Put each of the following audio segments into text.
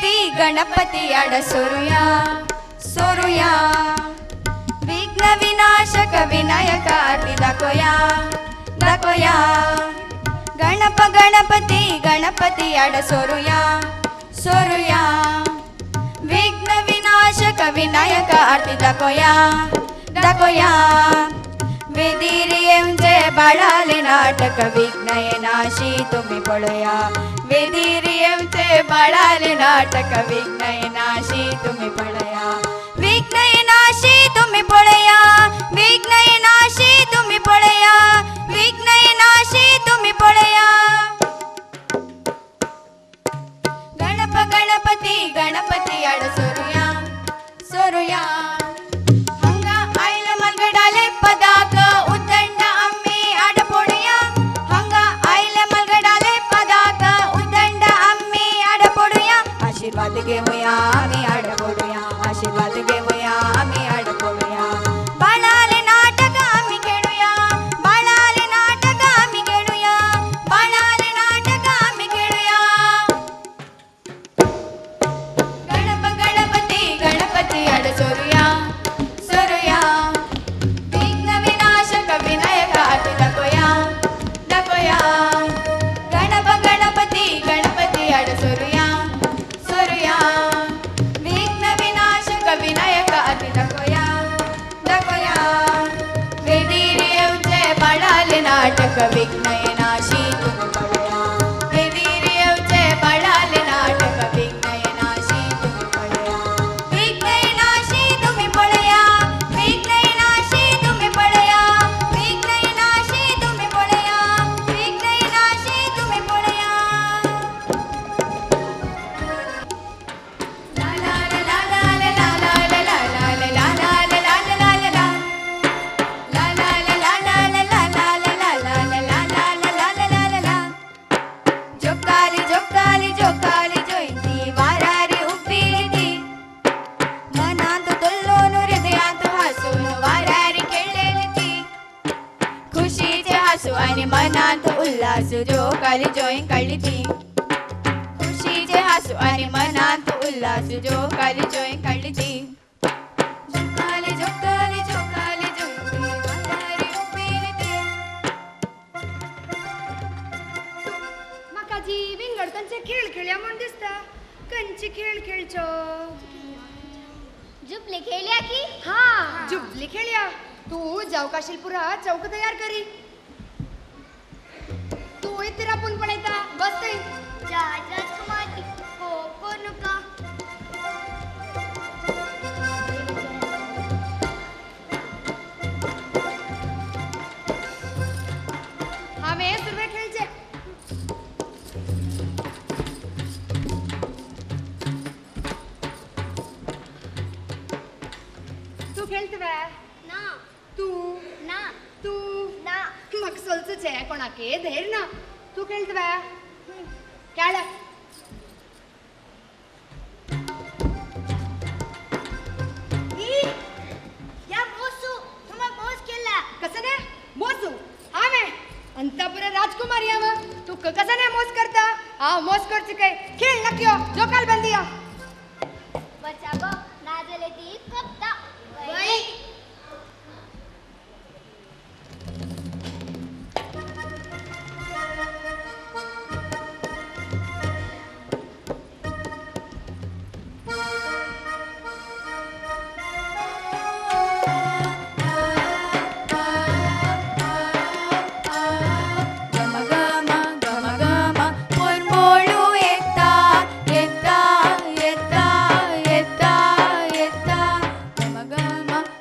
गणपती आड सोरूया सोरूया. विघ्न विनाशक विनायक आरती दाखवया दाखवया. गणपती आड सोरूया सोरूया. विघ्न विनाशक विनायक आरती दाखवया दाखवया. वेदिरियेंचे बाळाले नाटक विघ्नयनाशी तुम्ही पळया. वेदिरियेंचे बाळाले नाटक विघ्नयनाशी तुम्ही पळया. विघ्नयनाशी तुम्ही पळया. विघ्नयनाशी तुम्ही पळया. विघ्नयनाशी तुम्ही पळया. गणपती आड सोरूया सोरूया. हंगा आईल मलगडाले पदाक उदंड आम्ही आड पोडूया. हंगा आईल मलगडाले पदाक उदंड आम्ही आड पोडूया. आशीर्वाद घेऊया आम्ही आड पोडूया. आशीर्वाद घेऊया आम्ही आड पोडूया. बाळाले नाटक आम्ही खेळूया. बाळाले नाटक आम्ही खेळूया. बाळाले नाटक आम्ही खेळूया. गणपती आड सोरूया सोरूया. विघ्न विनाशक विनायक आरती दाखवया दाखवया. गणपती आड सोरूया सोरूया. विघ्न विनाशक विनायक आरती दाखवया दाखवया. वेदिरियेंचे बाळाले नाटक विघ्नयनाशी तुम्ही पळया. वेदिरियेंचे बाळाले नाटक विघ्नयनाशी तुम्ही पळया. विघ्नयनाशी तुम्ही पळया. विघ्नयनाशी तुम्ही पळया. विघ्नयनाशी तुम्ही पळया. विघ्नयनाशी तुम्ही पळया. ला ला ला ला ला ला ला ला ला ला ला ला ला ला ला ला ला ला. ला ला ला ला ला ला ला ला ला ला ला ला ला ला ला ला ला. जोकाली जोकाली जोकाली जोईती वारारी उभी मनात तुल्लोन हृदयात हसून वारारी खेळलेली ती. खुशीचे हसू आणि मनात उल्हास जोकाली जोई काढली ती. खुशीचे हसू आणि मनात उल्हास जोकाली जोई काढली ती. जोकाली जोकाली जोकाली जोईती वारारी उभी ती. म्हाका जी विंगड कंचे खेळ खेळया म्हण दिसता. कंचे खेळ खेळचो? जुबली खेळया की? हा जुबली खेळया. तू जावकाशील पुरा चौक तयार करी. तू इथे रापून पण येता बस तई. राजकुमारी हो कोण का? हांवें सुरवे खेळचे. तू खेळतवे? ना तू ना तू ना. म्हाका चलचुचे कोणाके धैर्य ना. तू खेळतवे? खेळ. या मोसू तुम्हा मोस केला. कसं ने मोसू? हांवें अंतपुर राजकुमारी हांव. तू कसं ने मोस करता? हांव मोस करची काय? खेळ नक्यो जोकाल बंदिया. बचा गो नाजले ती कप्ता. वई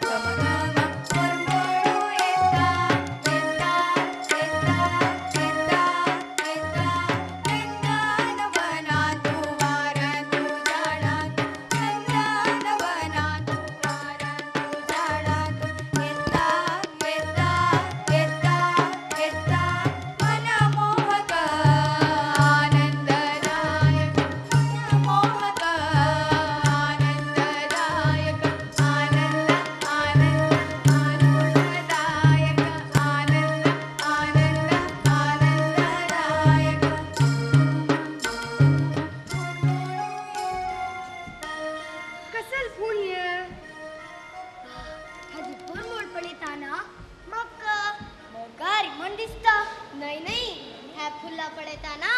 गम फुला पडताना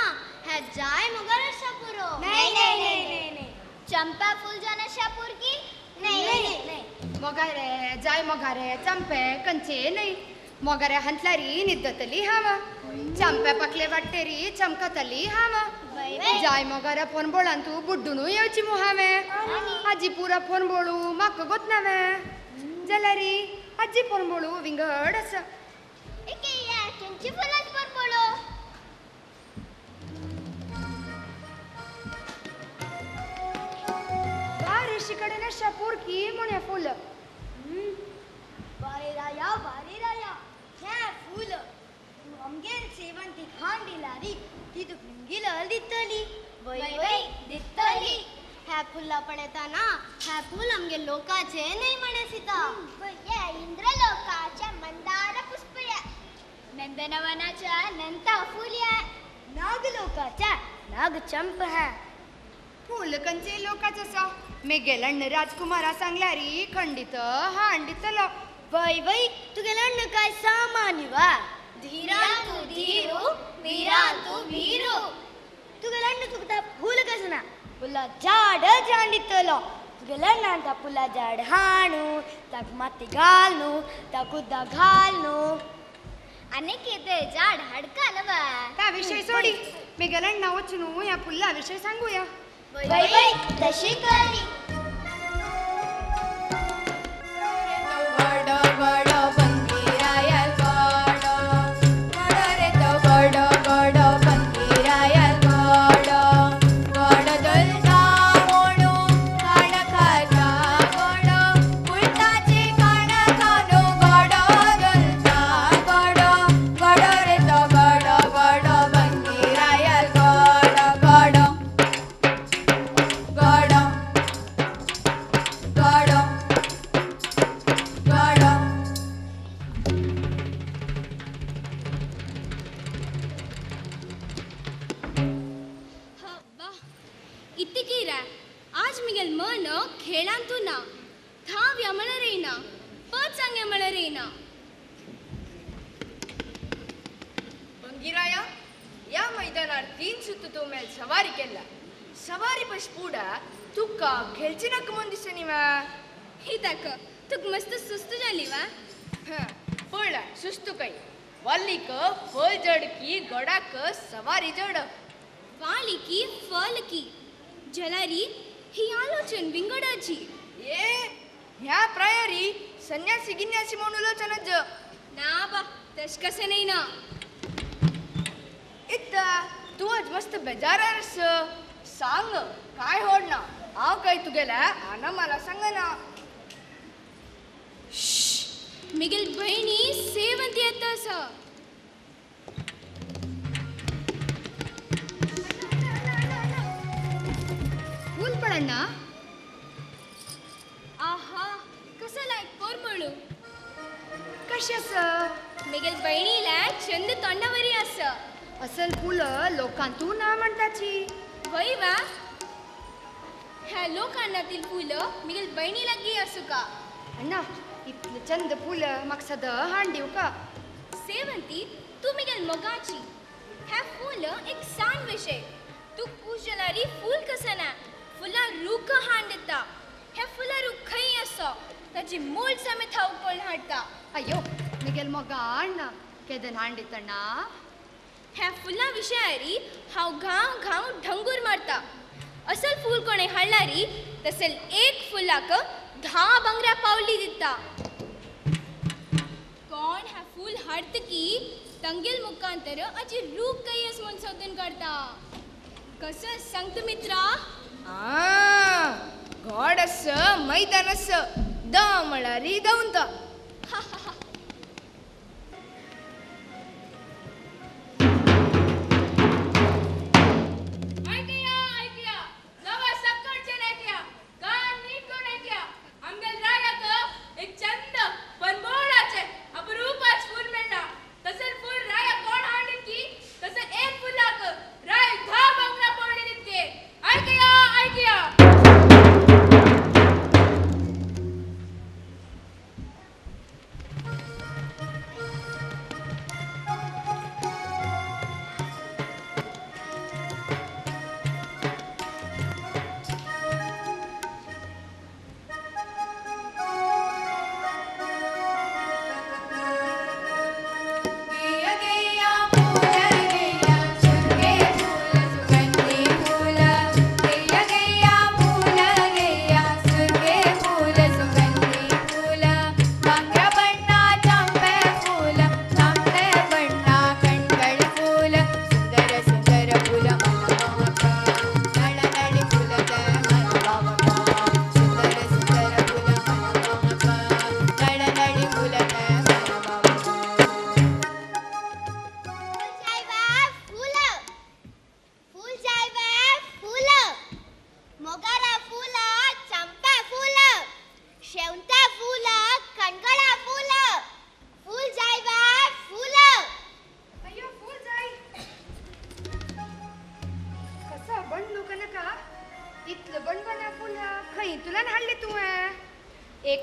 ह्या जाय मगर शापुरो नाही. चंपा फूल जाना शापूर की नाही मोगारे जाय मोगारे चंपे कंचे नाही मोगारे हंतलारी निद्दतली हाव चंपे पकले वाटतेरी चमकतली हाव जाय मोगारे फोन बोळान तू बुड्डूनू येवची मुहावे आजी पुरा फोन बोळू म्हाका गोतनावे जाल्यारी आजी फोन बोळू विंगड आसा एके या चंची फुलाच पर पडो बारिशीकडे ना शापूर की म्हणे फुल बारे राया ह्या फूल आमगे सेवंती खान दिलारी ती तू पिंगीला दितली वय दितली ह्या फुला पडताना ह्या फूल आमगे लोकाचे नाही म्हणे सीता या इंद्रलोकाच्या मंदार पुष्पया नंदनवनाच्या नंता फुल्या नागलोकाच्या नागचंप है फुल कंचे लोकाच आसा मेगेलण्ण राजकुमारा सांगल्यारी खंडित हांडितलो वय तुगेला काय सामान्य वा धीरांतु धीरू वीरांतु वीरू तुगेला तुगता फूल कसना फुला झाड झांडितलो तुगेला ಅಂತ फुला झाड हाणू ताक माती घालनू ताक उद्दा घालनू अनेकेते झाड हडकानवा त्या विषय सोडी मेगेलण्ण वचनू या फुल्ला विषय सांगूया वय तशी करी इतकीरा आज मिगेल मन खेळांतू ना थाव्या म्हणरेना पचांगे म्हणरेना बंगिराया या मैदानार 3 सुत्त तो मेल सवारी केला सवारी पश पुडा तुका खेळचिनाक मन दिसनीवा ही ताक तुक मस्त सुस्त झाली वा पळला सुस्तू काही वल्लीक फळ जडकी गडाक सवारी जड वाली की फल की जलारी ही आलोचन विंगडाची ए ह्या प्रायारी संन्यासी गिन्यासी म्हणून लोचनज ना बा तश कसे नाही ना इत्ता तू आज मस्त बेजारारस सांग काय होड ना हांव काय तुगेला आना मला सांग ना मिगेल बहिणी सेवंती येत अस फुल पडना आहा कसा लायक कोर म्हणू कशास मिगेल बहिणीला चंद तोंडावरी अस असल फुल लोकांतू ना म्हणताची वय वा ह्या लोकांनातील फुलं मिगेल बहिणीला गी असू का अण्णा इतलं चंद फुल म्हाका सद हांडीव का सेवंती तू मिगेल मोगाची ह्या फुल एक सान विषय तू पूजनारी फूल कसं ना फुला रूख हांडता ह्या फुला रूख खंय असो ताची मूळ समेत हांव कोण हाडता अय्यो मिगेल मोगा अण्णा केदन हांडीतण्णा ह्या फुला विशयारी हांव घाव ढंगूर मारता असल फूल कोणे हाडलारी तसल एक फुलाक 10 बंगऱ्या पावली दिता कोण ह्या फूल हाडत की तंगेल मुखांतर अजी रूख काही अस म्हण सोदून काढता कसं सांगत मित्रा घोड अस मैदान अस द म्हळ्यारी दवंत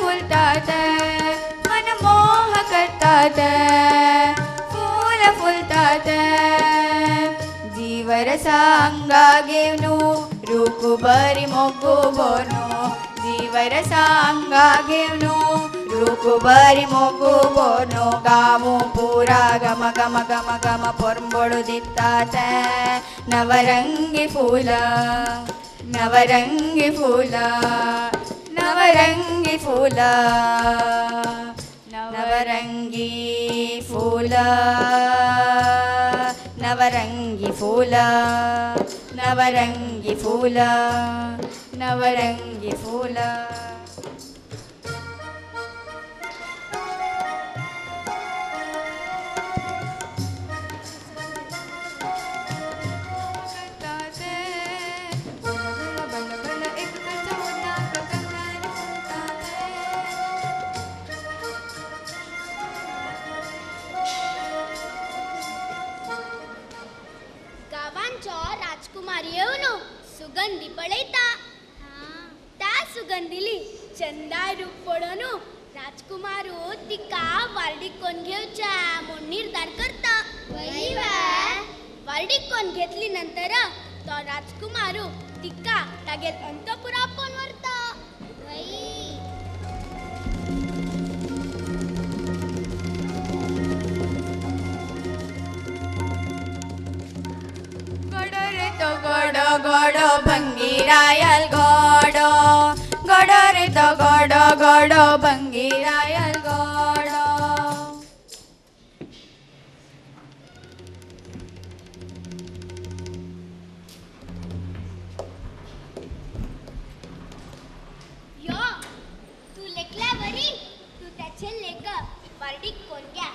फुलतात मनमोह करतात फूल फुलतात जीवरसा अंगा घेवनु रूकु बरी मोग्गु बोनु जीवरसा अंगा घेवनु रूकु बरी मोग्गु बोनु गामु पूरा गम गम गम गम पोर्ंबोळु दित्तात नवरंगी फूल नवरंगी फूल नवरंगी फूल नवरंगी फूल नवरंगी फूल नवरंगी फूल नवरंगी फूल गावांचो राजकुमार येवन सुगंधी पळयता त्या सुगंधीली चंदा रूप पळोवन राजकुमारू तिका वार्डीक कोण घेवच्या म्हूण निर्धार करता वार्डीक कोण घेतली नंतर तो राजकुमारू तिका तागेर अंतपुरा कोण व्हरता गोडो गोडो भंगीरायल गोडो गोडो रे तो गोडो गोडो भंगीरायल गोडो यो तू लेखला बरी तू त्याचे लेख वार्डीक कोण घ्या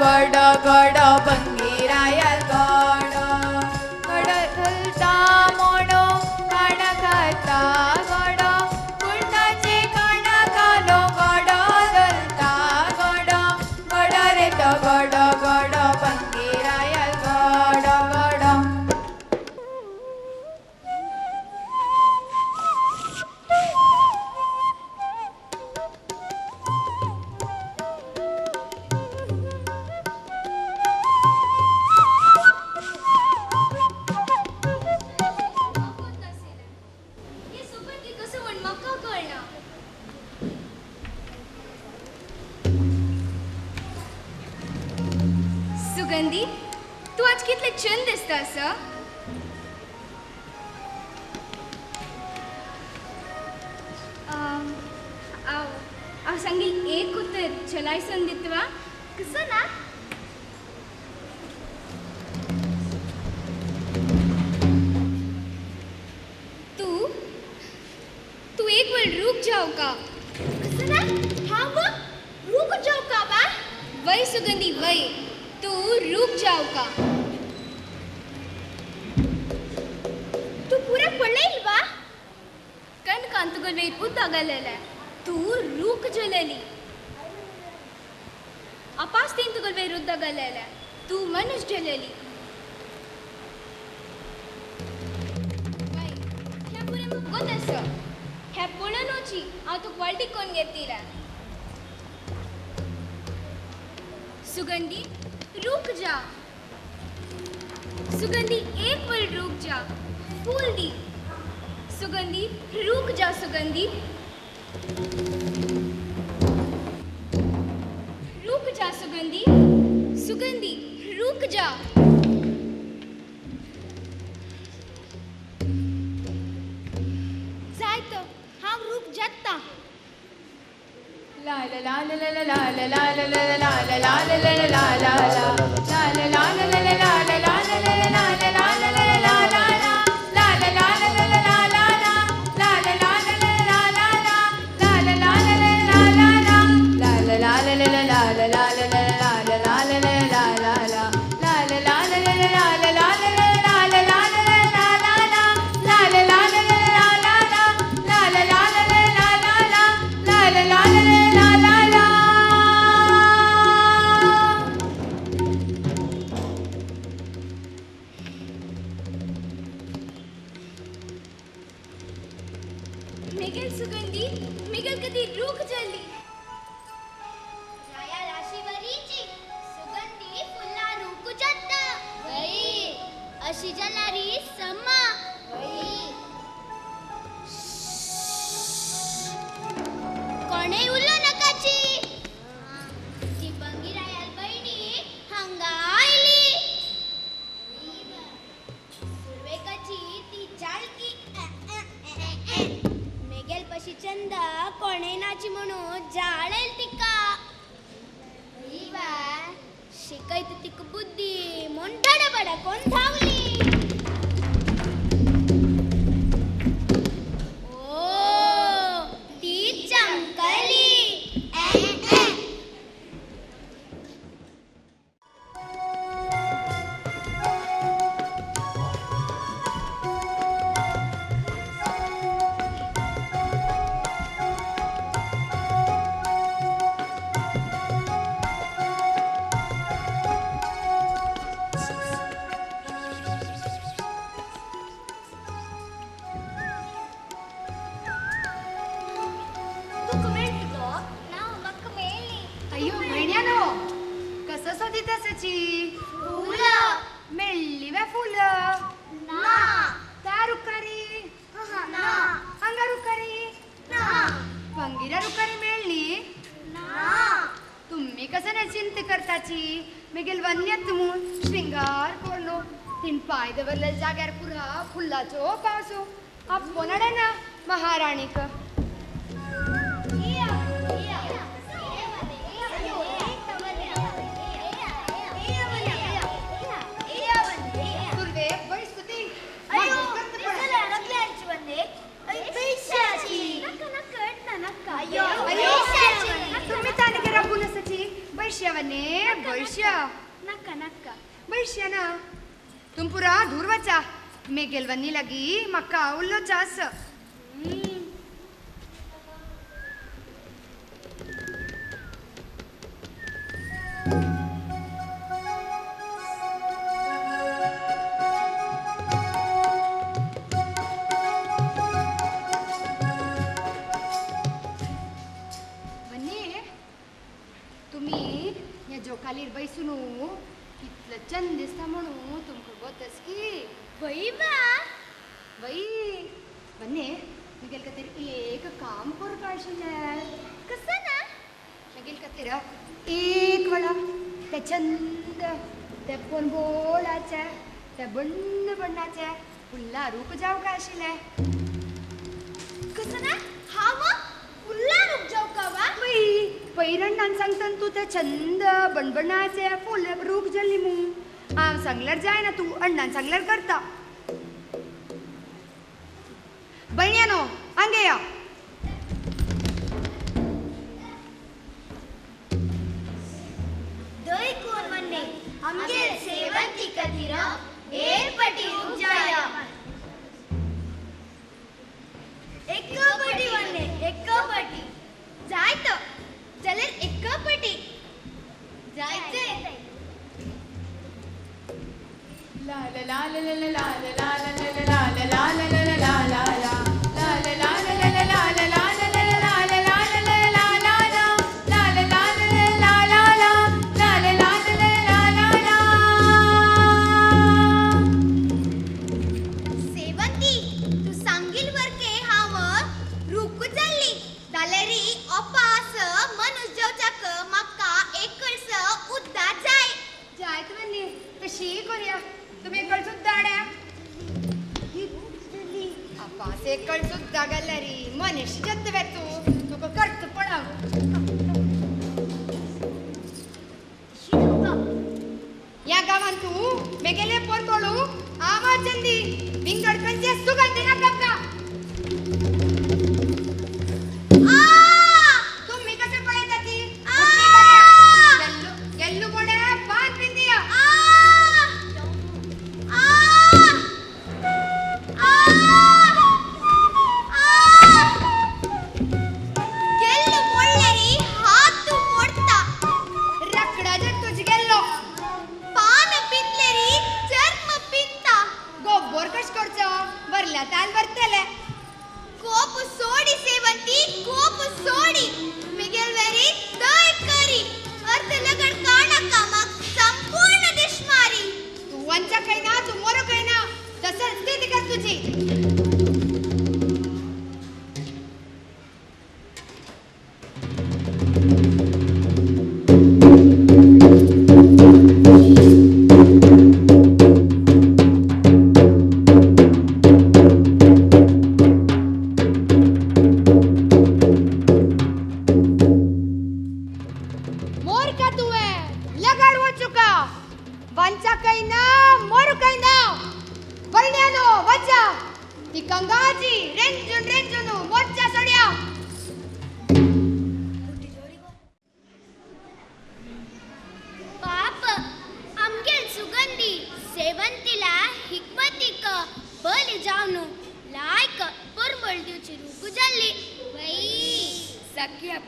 गोडो गोडो भंगीरायल गोडो गोडो घालता मोडो काण खाता गोडो कुर्ताचे काण घालो गोडो घालता गोडो गोडो रे तो गोडो गोडो भंगीरायल गोडो गोडो सुगंधी तू आज कितले छान दिसतास हांव सांगी एक उत्तर चलायसन दितवा कसं ना तू एक वेळ रुक जाओ का? कसं ना हा व रुक जाऊ का बा वही सुगंधी वही, तू रुक जाओ का? तू पुरा पळेल बा कण कांतुगल उद्दागलेला तू रुक जलेली अपास तीन तुगल उद्दागलेला तू मनुष्य जलेली ह्या पुरे मग गोतस ह्या पुळणोची हांव तुका वळटीक कोण घेतला सुगंधी रुक जा सुगंधी एक पल रुक जा फूल दी सुगंधी रुक जा सुगंधी रुक जा सुगंधी सुगंधी रुक जा जाय तर हा रुक जाता La la la la la la la la la la la la la la la la la Miguel सुगंधी मिगल कधी रुक जल्दी छाया राशीवरीची सुगंधी फुला रुक जात वई अशी जलारी सम्मा वई कोणे उल्लो नकाची ती बंगीरायल बहिणी हंगायली सुरवेकाची ती जाळकी मेगेल पशी चंद कोणे नाची म्हणून जाळेल तिका शिकायत तिक बुद्धी मोंढाड बडा कोण धावली ओ ती चमकली अय्यो महिन्यानो कसं सोदी तसची फुलं मेळली वे फुल ना त्या रुकारी ना अंगा रुकारी ना पंगिरा रुकारी मेळली ना तुम्ही कसं नाही चिंते करताची मेगेल वन्यात म्हूण श्रृंगार करलो तीन पाय दवरले जाग्यार पुरा फुलाचो पावसो आपोनडे ना महाराणीक तुर्वे बैसुती तुम्ही ताने गेला पुनसची बैश्यावने बैश्या बैश्या ना तुम पुरा दूर वचा मेगेल वन्नी लगी मक्का उल्लो चास तुम्ही या जोकालीर बैसून कितलं चंद दिसता म्हणून तुमका गोतस की वई बा बाई बन्ने निगेल का तेरी एक काम कर काढशील कसं ना निगेल का तेरा एक वेळा त्या चंद त्या पण बोलाच्या त्या बंद बन्नाच्या फुल्ला रूप जाऊ का आशिले कसं ना हा मग फुल्ला रुक जाऊ का बा बाई पैरण सांगता तू ते छंद बणबणाचे फुल रूख जल्ली मू हांव सांगल्यार जाय ना तू अण्णान सांगल्यार करता बहिण्यानो हांगे या दय कोण म्हणणे आमगे सेवंती कधीर ಏರ್ಪಟಿ ಉಜ್ಜಾಯ ಎಕ್ಕಪಟಿ ವನ್ನೆ ಎಕ್ಕಪಟಿ ಜಾಯ್ತ ಜಲರ್ ಎಕ್ಕಪಟಿ ಜಾಯ್ತೆ ಲಾ ಲಾ ಲಾ ಲಾ ಲಾ ಲಾ ಲಾ ಲಾ ಲಾ ಲಾ ಲಾ ಲಾ ಲಾ ಲಾ ಲಾ ಲಾ एकळ सुद्धा गल्लरी मनीष जत्वे तुका करत पण या गावान तू मेगेले पोर तोळू आवाज जंदी विंगड कंचे सुगंधी ना कपका तुम्ही कसे पळायता ती येल्लू कोडे पान पिंदिया ताल बर्तले कोप सोडी सेवंती कोप सोडी मिगेल वेरी दय करी अर्ध लगड काणका मग संपूर्ण दिशमारी तू वंचा कैना तू मोरो कैना तसं स्थिती कर तुझी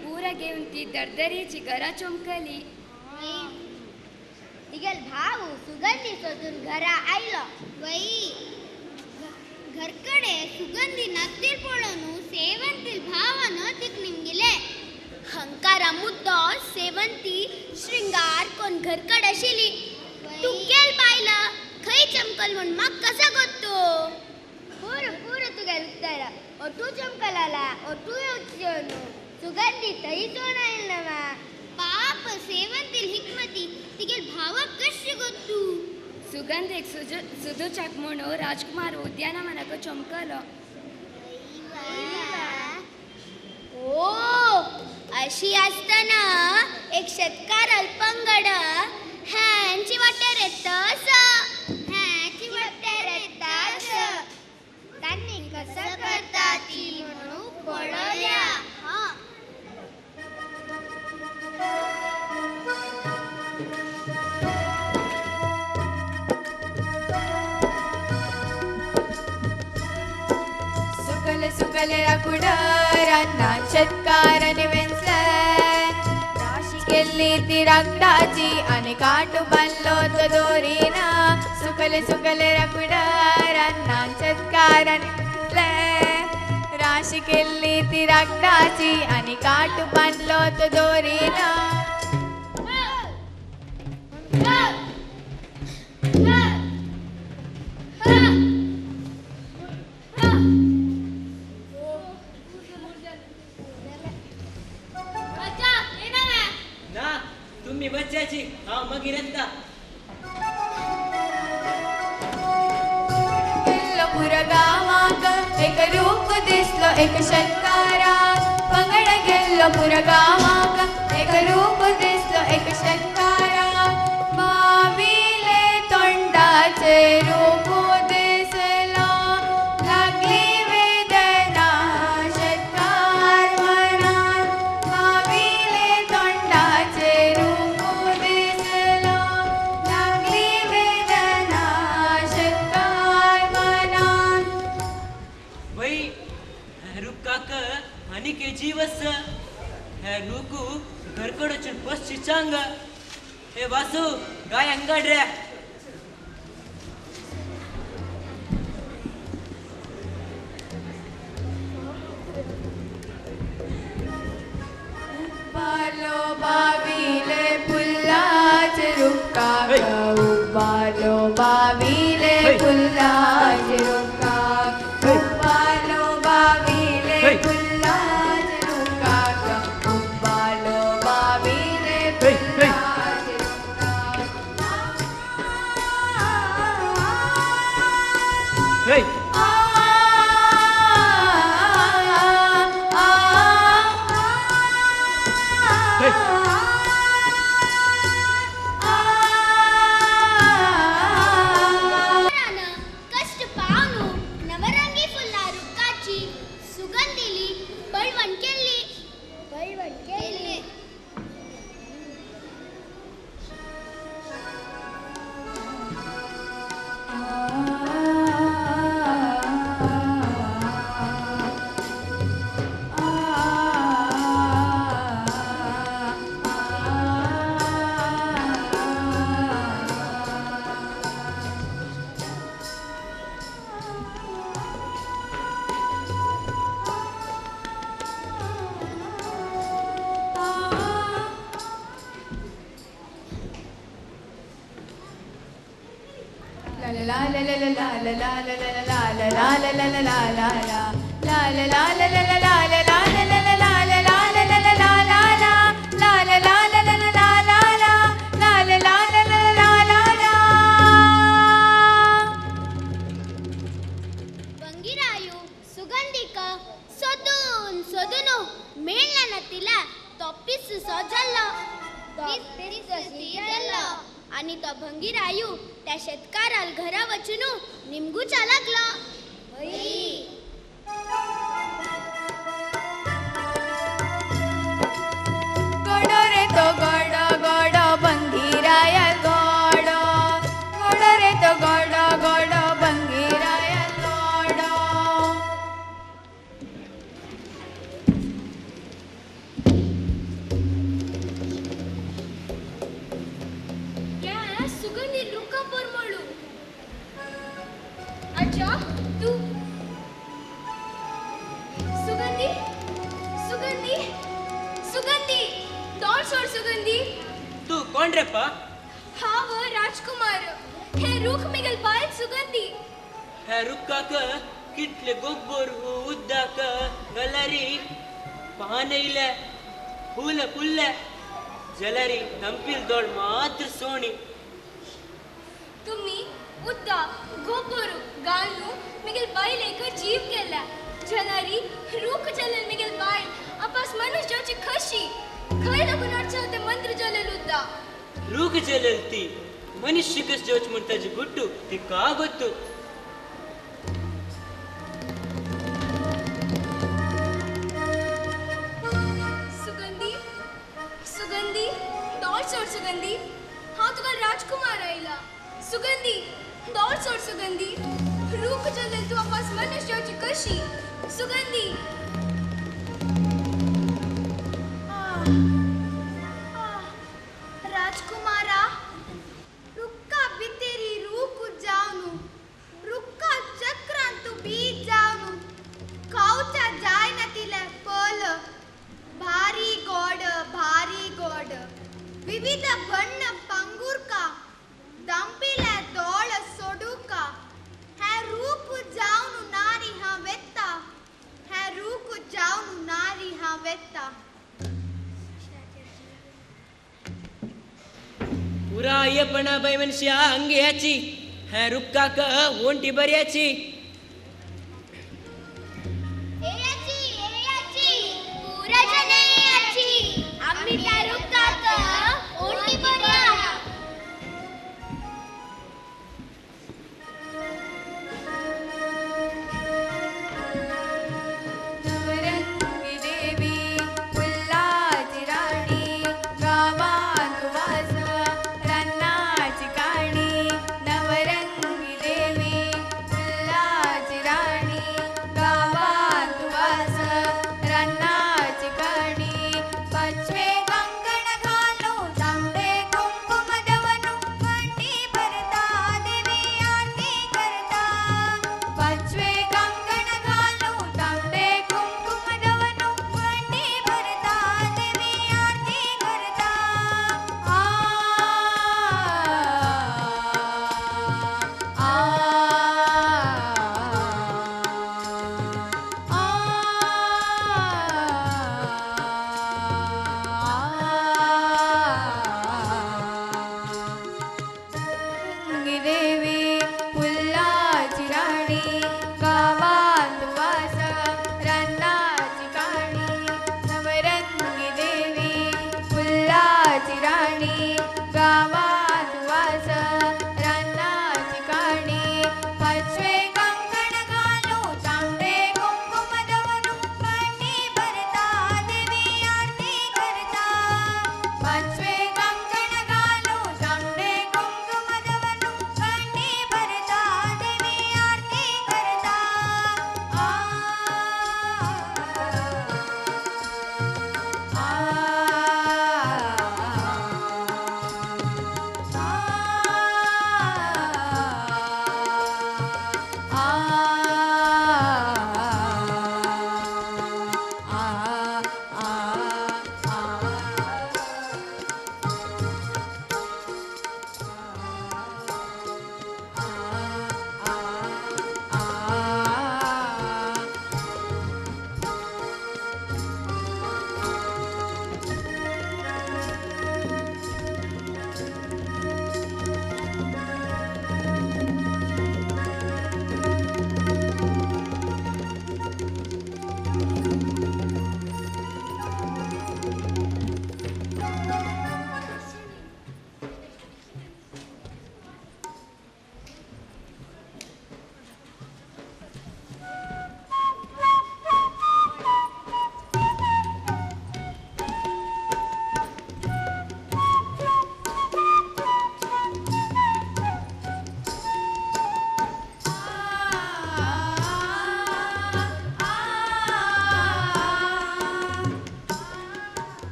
पूरा घेऊन ती दरदरीची घरा चमकली तिगल भाऊ सुगंधी शोधून घरा आयलो वई घरकडे सुगंधी नदीर पळोनु सेवंती भावान तिक निमगिले हंकारा मुद्दो सेवंती श्रृंगार कोण घरकड आशिली तू केल पायला खय चमकल म्हण म्हाका कसा गोत्तो पूर तुगेल उत्तर ओटू चमकलाला ओटू येवच्योनु सुगंधी तई सोनाइल नवा पाप सेवंतील हिकमती तिगेल भावक कशी गोत्तू सुगंध एक सुधोचाक म्हणो राजकुमार उद्याना मनाक चमकलो ओ अशी असताना एक शेतकार अल्पंगड ह्यांची वाटेर येतस ह्यांची वाटेर येतास त्यांनी कसं करता ती म्हणू पळल्या सुकल राकुडारांना शेतकाराने वेंचले राशी केली ती राखडाची आणि काटू बांधलो तो दोरीना सुकल राकुडारांना शेतकाराने वेंचले राशी केली ती राखडाची आणि काटू बांधलो तो दोरीना तुम्ही बच्चाची हा मग इरंता पुरा गावाक एक रूप दिसलो एक शेतकारा पंगड गेल्लो पुरा गावाक षटकार माविले तोंडाचे रूप दिसला लागली वेदना षटकार मनात माविले तोंडाचे रूप दिसला लागली वेदना षटकार मनात वै रुक्काक आणि के जीवस हे रुकू घरकडून पश्ची चांग हे वासू गाय अंगाड्रे बालो बाविले पुल्लाचे रुक्काक बालो बाविले पुल्लाचे रुक्काक बालो बाविले पुल्लाचे रुक्काक बालो बाविले पुल्लाचे रुक्काक कष्ट पावनु नवरंगी फुल्ला रुक्काची सुगंधिली बळवण केली ಬಂಗಿರಾಯು ಸುಗಂಧಿಕ ಸೊದುನು ಮೇಳ್ನತಿಲ ತಪ್ಪಿಸು ಸೊಜಲ್ಲ आणि तो भंगीरायू त्या शेतकाराल घरा वचून निमगूचा लागला गोडो रे तो गोडो गोडो बंगीराया गोडो गोडो रे तो गोडो गोडो बंगीराया गोडो सुगंधी रुका परमळू अच्छा तू सुगंधी सुगंधी सुगंधी दौड़ सोड सुगंधी तू कोण रे पा हा व राजकुमार हे रुख मिगल बाल सुगंधी हे रुक्काक कितले गोब्बर उद्दाक गलरी पानैले फूल पुल्ले जलरी नंपिल दोड मात्र सोणी तुम्ही उद्दा गोपुरू गालू मिगल बाई लेकर जीव केला जलारी रूख चलन मिगल बाई अपास मनुष्य जाची खशी खय लगून अडचवते मंत्र जलेल उद्दा रूख जलती मनुष्य कस जोच म्हणताची गुट्टू ती का ಗೊತ್ತು सुगंधी सुगंधी दौड़ सोड सुगंधी हाँ तुका राजकुमार आईला सुगंधी दौड़ सोड सुगंधी रूख जलेल तू अपास मनुष्य जाची कशी सुगंधी राजकुमारा रुक्का बितेरी रूक जावनु रुक्का चक्रांतु बीज जावनु कावचा जाय नतिले पल भारी गोड विविध बಣ್ಣ पंगुर्का दंपिले दोळ सोडुका है रूप जावनु नारी हा वेत्ता है रूप जावनु नारी हा वेत्ता पुरा अय्यपण बाई मनुष्य हंगे याची हे रुक्काक ओंटी बऱ्याची पूरा जने याची आम्ही त्या रुक्काक ओंटी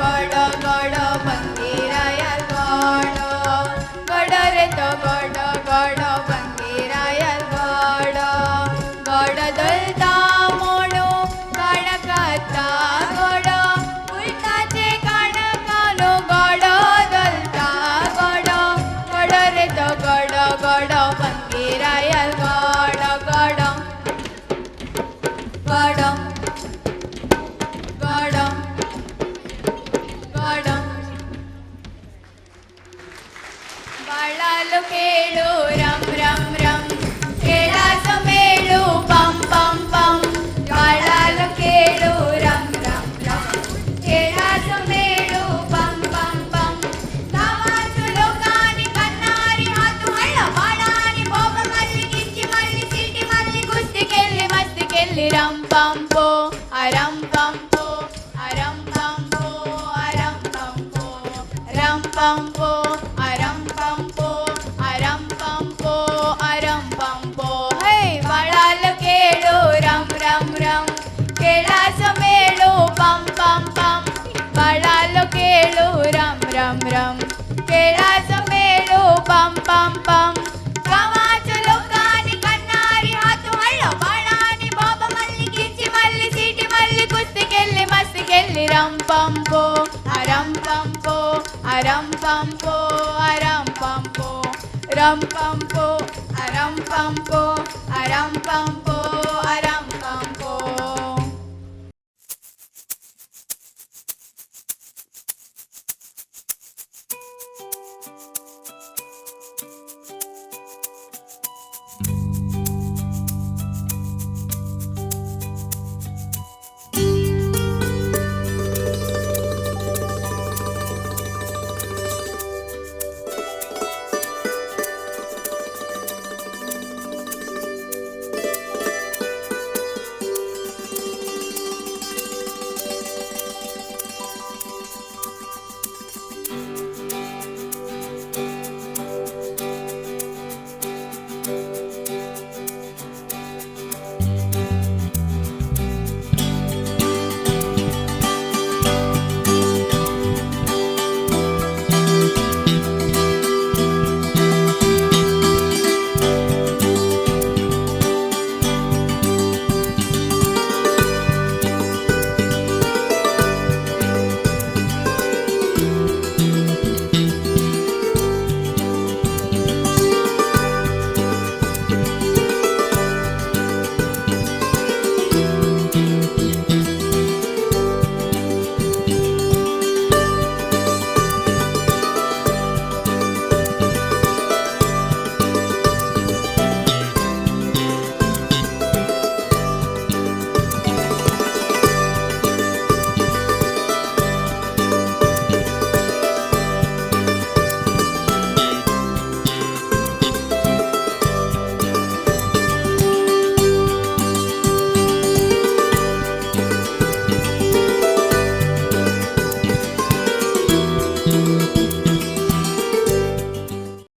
गड़ गड़ बंगीरायल गड़ गड़ रे तो गड़ गड़ बंगीरायल गड़ गड़ दलता मोडो गड़कता गड़ उल्टाचे कणकानो गड़ दलता गड़ गड़ रे तो गड़ गड़ बंगीरायल गड़ गड़ गड़ गड़ गड़ बाळालो केळो रम रम रम केळाचो मेळो पम पम पम बाळालो केळो रम रम रम केळाचो मेळो पम पम पम गावाचो लोकांनी कन्नारी हातू हळ्ळ बाळांनी बोब मल्ली गिंची मल्ली सीटी मल्ली कुस्ती केल्ली मस्ती केल्ली रम पम पो अरम पम पो अरम पम पो अरम पम पो रम पम पो अरम पम पो अरम पम पो अरम पम पो हे बाळालो केळो रम रम रम केळाचो मेळो पम पम पम बाळालो केळो रम रम रम केळाचो मेळो पम पम पम गावाच्या लोकांनी कन्नारी हातू हळ्ळ बाळांनी बोब मल्ली गिंची मल्ली सीटी मल्ली कुस्ती केल्ली मस्ती केल्ली रम पम पो अरम पम पो अरम पम पो अरम पम पो रम पम पो अरम पम पो अरम पम पो अरम पम पो